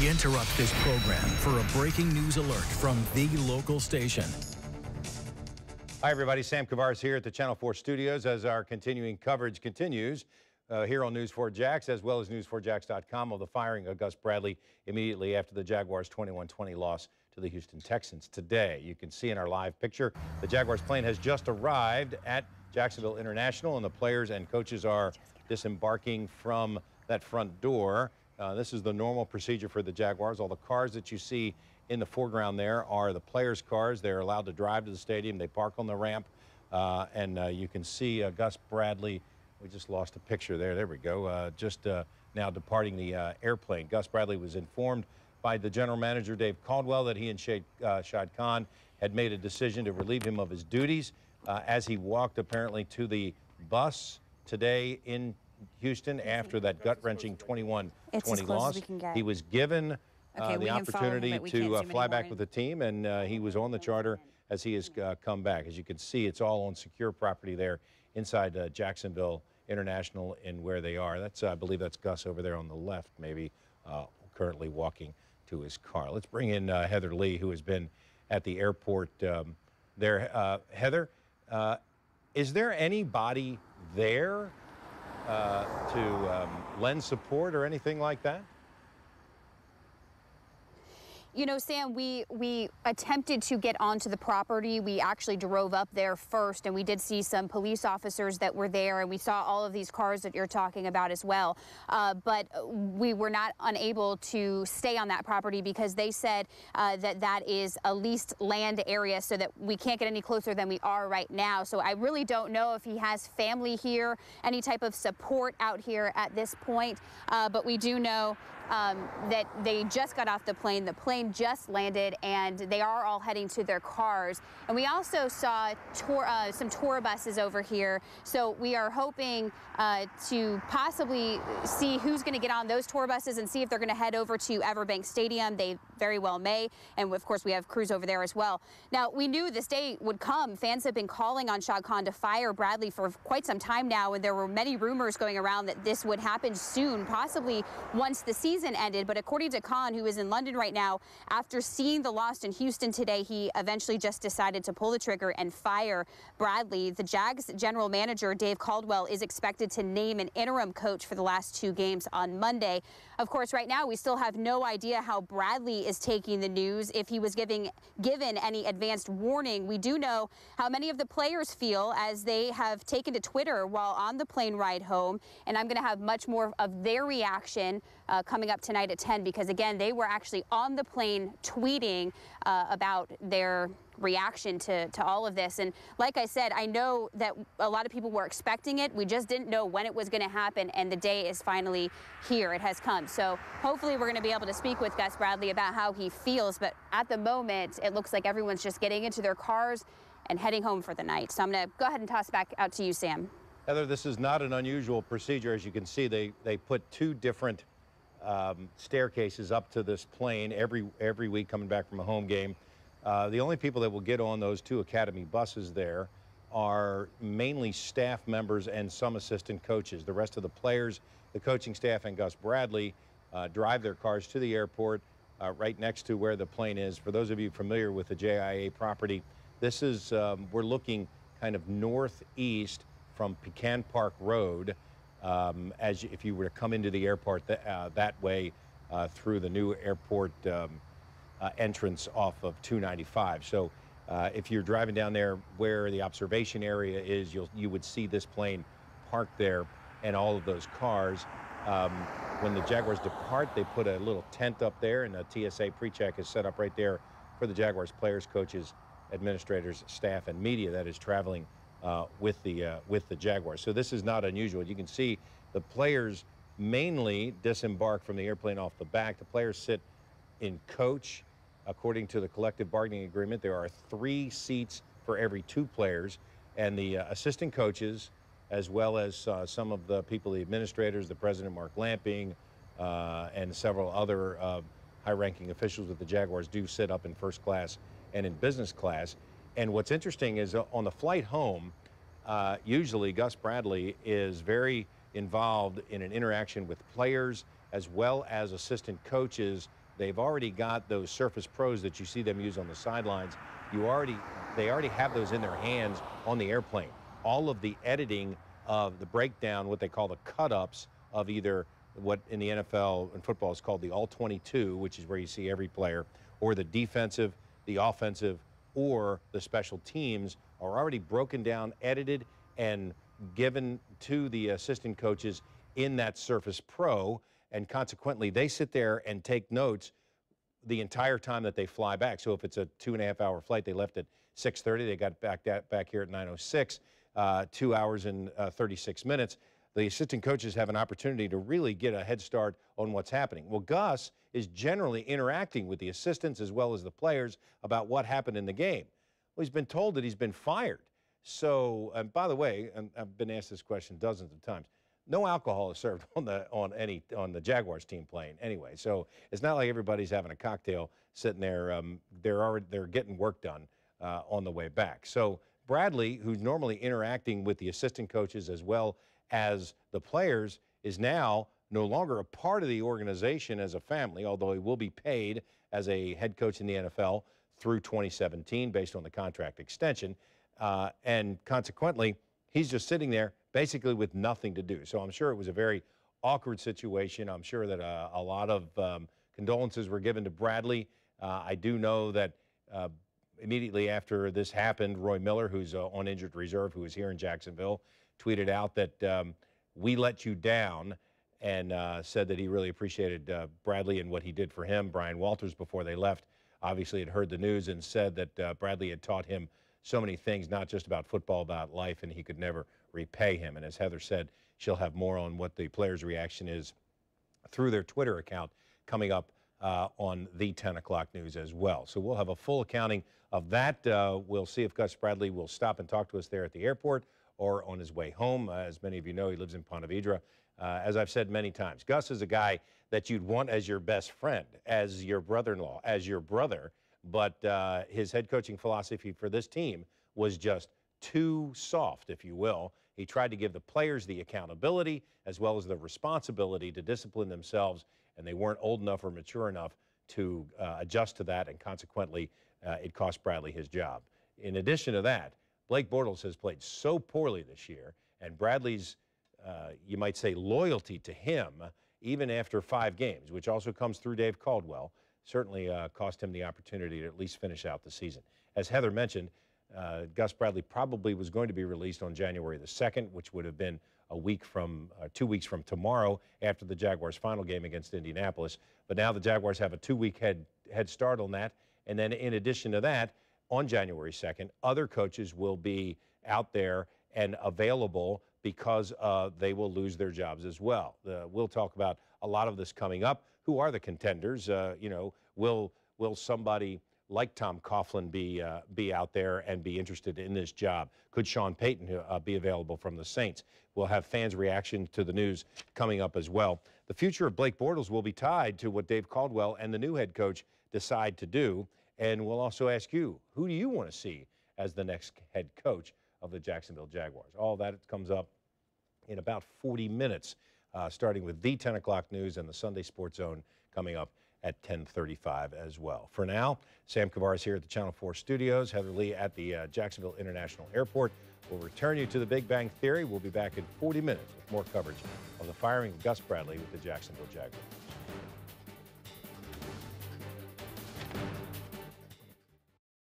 We interrupt this program for a breaking news alert from the local station. Hi, everybody. Sam Kavares here at the Channel 4 studios as our continuing coverage continues here on News 4 Jax, as well as news4jax.com, of the firing of Gus Bradley immediately after the Jaguars' 21-20 loss to the Houston Texans today. You can see in our live picture the Jaguars plane has just arrived at Jacksonville International, and the players and coaches are disembarking from that front door. This is the normal procedure for the Jaguars. All the cars that you see in the foreground there are the players' cars. They're allowed to drive to the stadium. They park on the ramp, and you can see Gus Bradley. We just lost a picture there. There we go. Just now departing the airplane. Gus Bradley was informed by the general manager, Dave Caldwell, that he and Shad Khan had made a decision to relieve him of his duties as he walked apparently to the bus today in Houston after that gut-wrenching 21-20 loss. He was given the opportunity to fly back with the team, and he was on the charter as he has come back. As you can see, it's all on secure property there inside Jacksonville International and where they are. That's, I believe that's Gus over there on the left, maybe currently walking to his car. Let's bring in Heather Lee, who has been at the airport there. Heather, is there anybody there to lend support or anything like that? You know, Sam, we attempted to get onto the property. We actually drove up there first, and we did see some police officers that were there, and we saw all of these cars that you're talking about as well. But we were not unable to stay on that property because they said that is a leased land area, so that we can't get any closer than we are right now. So I really don't know if he has family here, any type of support out here at this point. But we do know that they just got off the plane. The plane just landed, and they are all heading to their cars. And we also saw some tour buses over here. So we are hoping to possibly see who's going to get on those tour buses and see if they're going to head over to Everbank Stadium. They very well may. And of course, we have crews over there as well. Now, we knew this day would come. Fans have been calling on Shad Khan to fire Bradley for quite some time now, and there were many rumors going around that this would happen soon, possibly once the season ended. But according to Khan, who is in London right now, after seeing the loss in Houston today, he eventually just decided to pull the trigger and fire Bradley. The Jags general manager, Dave Caldwell, is expected to name an interim coach for the last 2 games on Monday. Of course, right now, we still have no idea how Bradley is taking the news, if he was given any advanced warning. We do know how many of the players feel as they have taken to Twitter while on the plane ride home, and I'm going to have much more of their reaction coming up tonight at 10, because again, they were actually on the plane tweeting about their reaction to all of this. And like I said, I know that a lot of people were expecting it. We just didn't know when it was going to happen, and the day is finally here. It has come. So hopefully we're going to be able to speak with Gus Bradley about how he feels. But at the moment, it looks like everyone's just getting into their cars and heading home for the night. So I'm going to go ahead and toss back out to you, Sam. Heather, this is not an unusual procedure. As you can see, they put 2 different staircases up to this plane every week coming back from a home game. The only people that will get on those 2 academy buses there are mainly staff members and some assistant coaches. The rest of the players, the coaching staff, and Gus Bradley drive their cars to the airport right next to where the plane is. For those of you familiar with the JIA property, this is, we're looking kind of northeast from Pecan Park Road, if you were to come into the airport that way through the new airport entrance off of 295. So if you're driving down there where the observation area is, you would see this plane parked there and all of those cars. When the Jaguars depart, they put a little tent up there, and a TSA pre-check is set up right there for the Jaguars players, coaches, administrators, staff, and media that is traveling with the Jaguars. So this is not unusual. You can see the players mainly disembark from the airplane off the back. The players sit in coach. According to the collective bargaining agreement, there are 3 seats for every 2 players, and the assistant coaches, as well as some of the people, the administrators, the president, Mark Lamping, and several other high-ranking officials with the Jaguars, do sit up in first class and in business class. And what's interesting is on the flight home, usually Gus Bradley is very involved in an interaction with players as well as assistant coaches They've already got those Surface Pros that you see them use on the sidelines. They already have those in their hands on the airplane. All of the editing of the breakdown, what they call the cut-ups of either what in the NFL and football is called the all-22, which is where you see every player, or the defensive, the offensive, or the special teams are already broken down, edited, and given to the assistant coaches in that Surface Pro, and consequently they sit there and take notes the entire time that they fly back. So if it's a 2.5-hour flight, they left at 6:30, they got back here at 9:06, 2 hours and 36 minutes. The assistant coaches have an opportunity to really get a head start on what's happening. Well, Gus is generally interacting with the assistants as well as the players about what happened in the game. Well, he's been told that he's been fired. So, and by the way, and I've been asked this question dozens of times, no alcohol is served on the Jaguars team plane anyway. So it's not like everybody's having a cocktail sitting there. They're getting work done on the way back. So Bradley, who's normally interacting with the assistant coaches as well as the players, is now no longer a part of the organization as a family, although he will be paid as a head coach in the NFL through 2017 based on the contract extension. And consequently, he's just sitting there basically with nothing to do. So I'm sure it was a very awkward situation. I'm sure that a lot of condolences were given to Bradley. I do know that immediately after this happened, Roy Miller, who's on injured reserve, who is here in Jacksonville, tweeted out that we let you down, and said that he really appreciated Bradley and what he did for him. Brian Walters, before they left, obviously had heard the news and said that Bradley had taught him so many things, not just about football, about life, and he could never repay him. And as Heather said, she'll have more on what the players' reaction is through their Twitter account coming up on the 10 o'clock news as well. So we'll have a full accounting of that. We'll see if Gus Bradley will stop and talk to us there at the airport or on his way home. As many of you know, he lives in Ponte Vedra. As I've said many times, Gus is a guy that you'd want as your best friend, as your brother-in-law, as your brother, but his head coaching philosophy for this team was just too soft, if you will. He tried to give the players the accountability as well as the responsibility to discipline themselves, and they weren't old enough or mature enough to adjust to that, and consequently, it cost Bradley his job. In addition to that, Blake Bortles has played so poorly this year, and Bradley's, you might say, loyalty to him, even after 5 games, which also comes through Dave Caldwell, certainly cost him the opportunity to at least finish out the season. As Heather mentioned, Gus Bradley probably was going to be released on January the 2nd, which would have been a week from 2 weeks from tomorrow after the Jaguars' final game against Indianapolis. But now the Jaguars have a 2-week head start on that. And then in addition to that, on January 2nd, other coaches will be out there and available because they will lose their jobs as well. We'll talk about a lot of this coming up. Who are the contenders? You know, will somebody like Tom Coughlin be out there and be interested in this job? Could Sean Payton be available from the Saints? We'll have fans' reaction to the news coming up as well. The future of Blake Bortles will be tied to what Dave Caldwell and the new head coach decide to do. And we'll also ask you, who do you want to see as the next head coach of the Jacksonville Jaguars? All that comes up in about 40 minutes, starting with the 10 o'clock news and the Sunday Sports Zone coming up at 10:35 as well. For now, Sam Kavaris here at the Channel 4 studios, Heather Lee at the Jacksonville International Airport. We'll return you to the Big Bang Theory. We'll be back in 40 minutes with more coverage of the firing of Gus Bradley with the Jacksonville Jaguars.